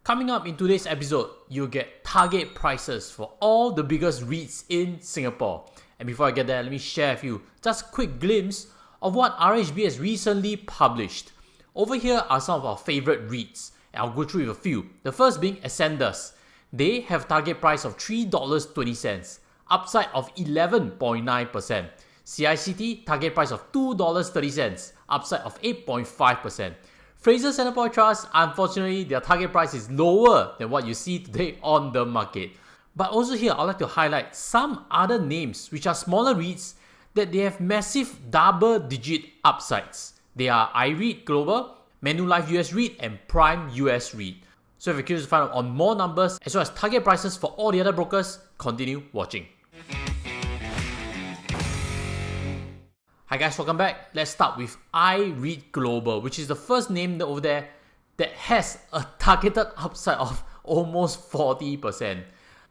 Coming up in today's episode, you'll get target prices for all the biggest REITs in Singapore. And before I get there, let me share with you just a quick glimpse of what RHB has recently published. Over here are some of our favorite REITs, and I'll go through with a few. The first being Ascendas. They have target price of $3.20, upside of 11.9%. CICT target price of $2.30, upside of 8.5%. Frasers Centrepoint Trust, unfortunately, their target price is lower than what you see today on the market. But also here, I'd like to highlight some other names which are smaller REITs that they have massive double-digit upsides. They are IReit Global, Manulife US REIT, and Prime US REIT. So if you're curious to find out on more numbers as well as target prices for all the other brokers, continue watching. Hi guys, welcome back. Let's start with IReit Global, which is the first name over there that has a targeted upside of almost 40%.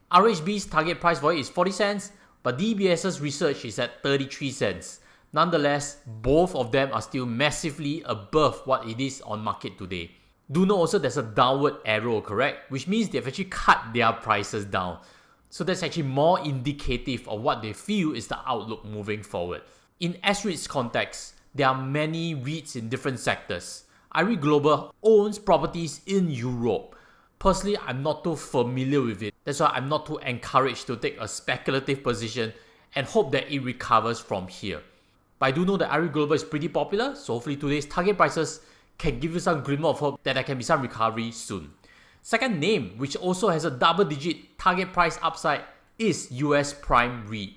RHB's target price for it is 40 cents, but DBS's research is at 33 cents. Nonetheless, both of them are still massively above what it is on market today. Do note also there's a downward arrow, correct? Which means they've actually cut their prices down. So that's actually more indicative of what they feel is the outlook moving forward. In S-Reits context, there are many REITs in different sectors. IReit Global owns properties in Europe. Personally, I'm not too familiar with it. That's why I'm not too encouraged to take a speculative position and hope that it recovers from here. But I do know that IReit Global is pretty popular, so hopefully today's target prices can give you some glimmer of hope that there can be some recovery soon. Second name, which also has a double-digit target price upside, is US Prime Reit.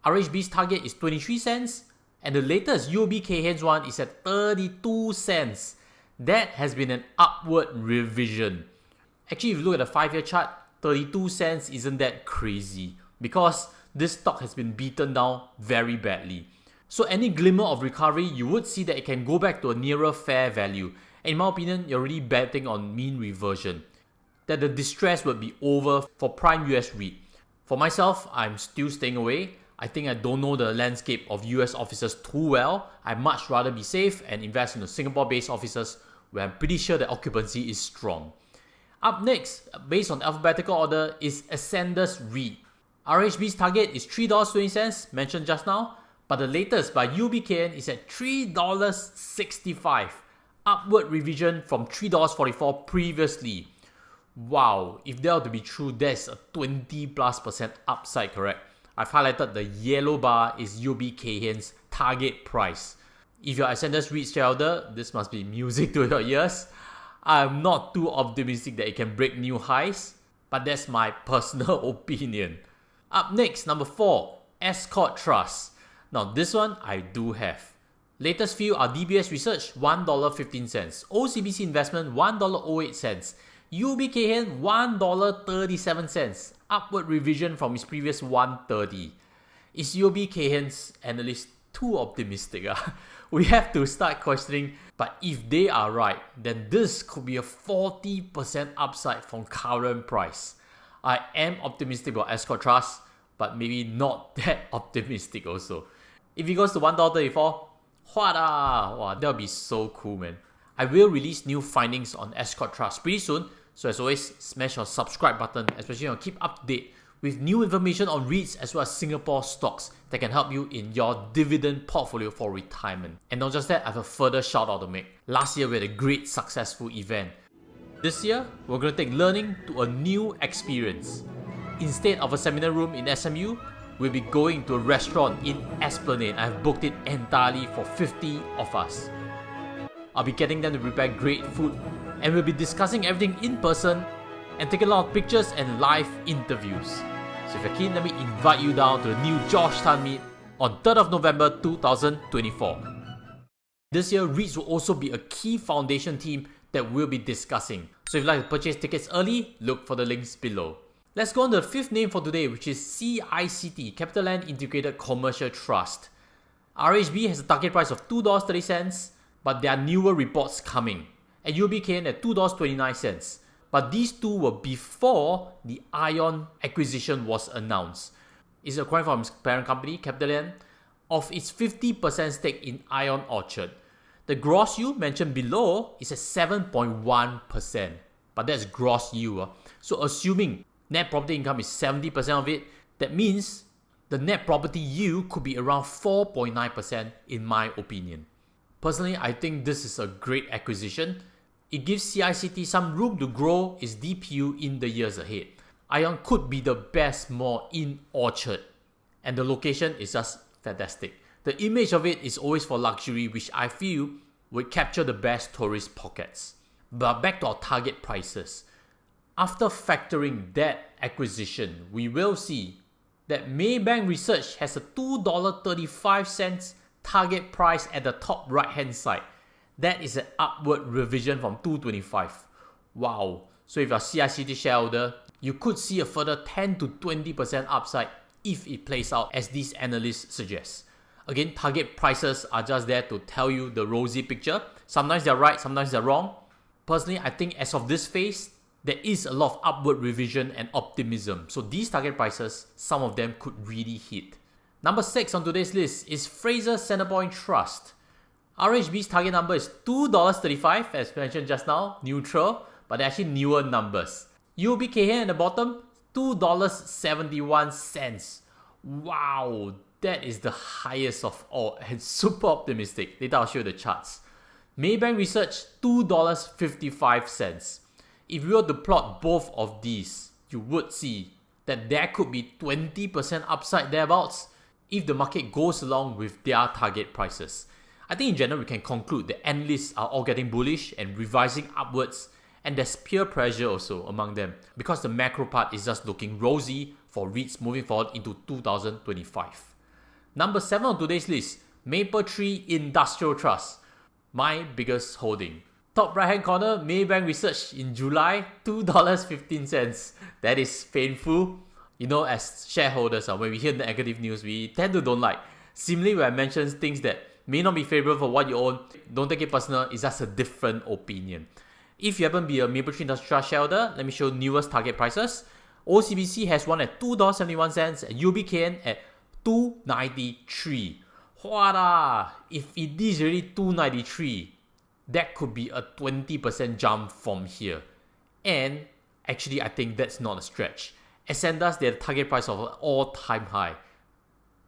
RHB's target is 23 cents, and the latest UOB Kay Hien's one is at 32 cents. That has been an upward revision. Actually, if you look at the 5-year chart, 32 cents isn't that crazy because this stock has been beaten down very badly. So any glimmer of recovery, you would see that it can go back to a nearer fair value. And in my opinion, you're already betting on mean reversion. That the distress would be over for Prime US REIT. For myself, I'm still staying away. I think I don't know the landscape of US offices too well. I'd much rather be safe and invest in the Singapore-based offices where I'm pretty sure the occupancy is strong. Up next, based on alphabetical order, is Ascendas REIT. RHB's target is $3.20, mentioned just now, but the latest by UOB Kay Hien is at $3.65, upward revision from $3.44 previously. Wow, if that were to be true, that's a 20+% upside, correct? I've highlighted the yellow bar is UOB Kay Hien's target price. If you're Ascendas REIT shareholder, this must be music to your ears. I'm not too optimistic that it can break new highs, but that's my personal opinion. Up next, number 4, Ascott Trust. Now this one I do have. Latest few are DBS Research, $1.15. OCBC Investment, $1.08. UOB Kay Hien, $1.37. Upward revision from its previous $1.30. Is UOB Kay Hien's analyst too optimistic? We have to start questioning, but if they are right, then this could be a 40% upside from current price. I am optimistic about Ascott Trust, but maybe not that optimistic also. If it goes to $1.34, wow, that would be so cool, man. I will release new findings on Ascott Trust pretty soon, so as always, smash your subscribe button, especially to keep up to date with new information on REITs as well as Singapore stocks that can help you in your dividend portfolio for retirement. And not just that, I have a further shout out to make. Last year we had a great successful event. This year, we're going to take learning to a new experience. Instead of a seminar room in SMU, we'll be going to a restaurant in Esplanade. I've booked it entirely for 50 of us. I'll be getting them to prepare great food, and we'll be discussing everything in person and taking a lot of pictures and live interviews. So if you're keen, let me invite you down to the new Georgetown Meet on 3rd of November 2024. This year, REITs will also be a key foundation team that we'll be discussing. So if you'd like to purchase tickets early, look for the links below. Let's go on to the 5th name for today, which is CICT, Capitaland Integrated Commercial Trust. RHB has a target price of $2.30, but there are newer reports coming. And UOB Kay Hien at $2.29. But these two were before the ION acquisition was announced. It's acquired from its parent company, Capitaland, of its 50% stake in ION Orchard. The gross yield mentioned below is at 7.1%. but that's gross yield. So assuming net property income is 70% of it, that means the net property yield could be around 4.9% in my opinion. Personally, I think this is a great acquisition. It gives CICT some room to grow its DPU in the years ahead. ION could be the best mall in Orchard, and the location is just fantastic. The image of it is always for luxury, which I feel would capture the best tourist pockets. But back to our target prices. After factoring that acquisition, we will see that Maybank Research has a $2.35 target price at the top right hand side. That is an upward revision from $2.25. Wow. So if you're a CICT shareholder, you could see a further 10 to 20% upside if it plays out as these analysts suggest. Again, target prices are just there to tell you the rosy picture. Sometimes they're right, sometimes they're wrong. Personally, I think as of this phase, there is a lot of upward revision and optimism. So these target prices, some of them could really hit. Number 6 on today's list is Frasers Centrepoint Trust. RHB's target number is $2.35, as mentioned just now, neutral, but they're actually newer numbers. UOB-Kay at the bottom, $2.71. Wow, that is the highest of all and super optimistic. Later I'll show you the charts. Maybank Research, $2.55. If you were to plot both of these, you would see that there could be 20% upside thereabouts if the market goes along with their target prices. I think in general we can conclude that analysts are all getting bullish and revising upwards, and there's peer pressure also among them because the macro part is just looking rosy for REITs moving forward into 2025. Number 7 on today's list, Mapletree Industrial Trust, my biggest holding. Top right hand corner, Maybank Research in July, $2.15. That is painful. You know, as shareholders, when we hear negative news, we tend to don't like. Similarly, when I mention things that may not be favorable for what you own, don't take it personal, it's just a different opinion. If you happen to be a Mapletree Industrial Trust shareholder, let me show newest target prices. OCBC has one at $2.71 and UOB-Kay at $2.93. Wada! If it is really $2.93, that could be a 20% jump from here. And actually, I think that's not a stretch. Ascendas, they have a target price of an all-time high.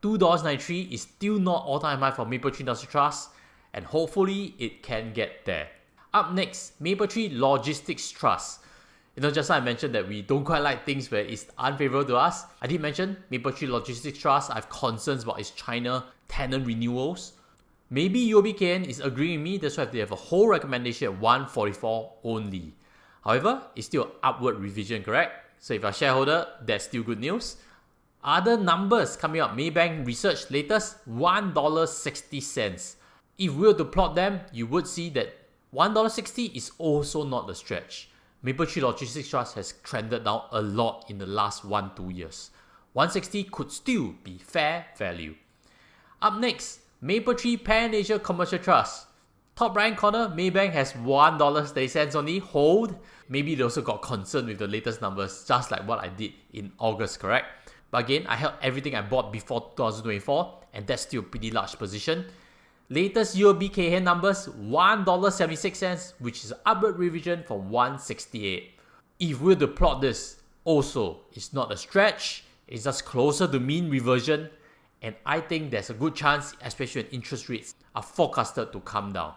$2.93 is still not all-time high for Mapletree Industrial Trust, and hopefully it can get there. Up next, Mapletree Logistics Trust. You know, just now I mentioned that we don't quite like things where it's unfavorable to us. I did mention Mapletree Logistics Trust. I have concerns about its China tenant renewals. Maybe UOB-Kay is agreeing with me, that's why they have a whole recommendation at 144 only. However, it's still an upward revision, correct? So if you're a shareholder, that's still good news. Other numbers coming up, Maybank Research latest, $1.60. If we were to plot them, you would see that $1.60 is also not a stretch. Mapletree Logistics Trust has trended down a lot in the last 1-2 years. $1.60 could still be fair value. Up next, Mapletree Pan Asia Commercial Trust. Top right corner, Maybank has $1.30 only. Hold. Maybe they also got concerned with the latest numbers, just like what I did in August, correct? But again, I held everything I bought before 2024, and that's still a pretty large position. Latest UOB-Kay numbers, $1.76, which is an upward revision from $1.68. If we were to plot this, also, it's not a stretch, it's just closer to mean reversion, and I think there's a good chance, especially when interest rates are forecasted to come down.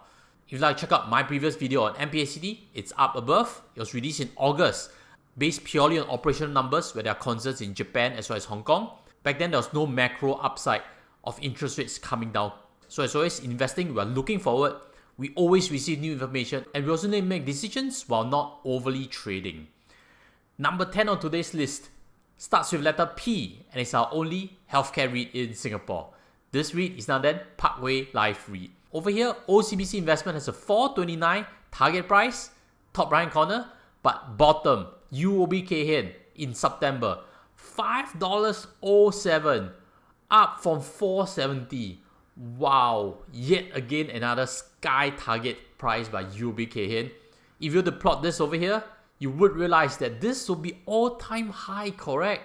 If you'd like to check out my previous video on MPACD, it's up above. It was released in August, based purely on operational numbers where there are concerns in Japan as well as Hong Kong. Back then, there was no macro upside of interest rates coming down. So as always, investing, we are looking forward. We always receive new information, and we also need to make decisions while not overly trading. Number 10 on today's list starts with letter P, and it's our only healthcare REIT in Singapore. This REIT is now then Parkway Life REIT. Over here, OCBC Investment has a $4.29 target price, top right corner, but bottom, UOB-Kay in September, $5.07, up from $4.70. Wow, yet again another sky target price by UOB-Kay. If you were to plot this over here, you would realize that this will be all-time high, correct?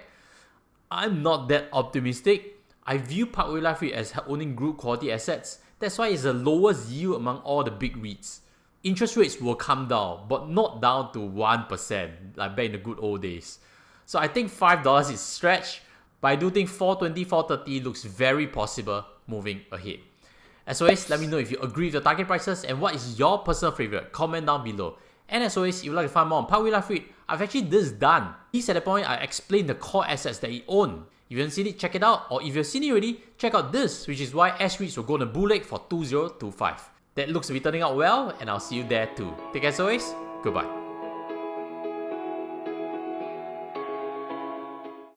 I'm not that optimistic. I view Parkway Life REIT as owning group quality assets. That's why it's the lowest yield among all the big REITs. interest rates will come down, but not down to 1%, like back in the good old days. So I think $5 is stretch, but I do think 420, 430 looks very possible moving ahead. As always, let me know if you agree with the target prices and what is your personal favorite. Comment down below. And as always, if you'd like to find more on Parkway Life REIT, I've actually this done. At the point, I explained the core assets that he owned. If you haven't seen it, check it out. Or if you've seen it already, check out this, which is why S-Reits will go on a bull leg for 2025. That looks to be turning out well, and I'll see you there too. Take care as always. Goodbye.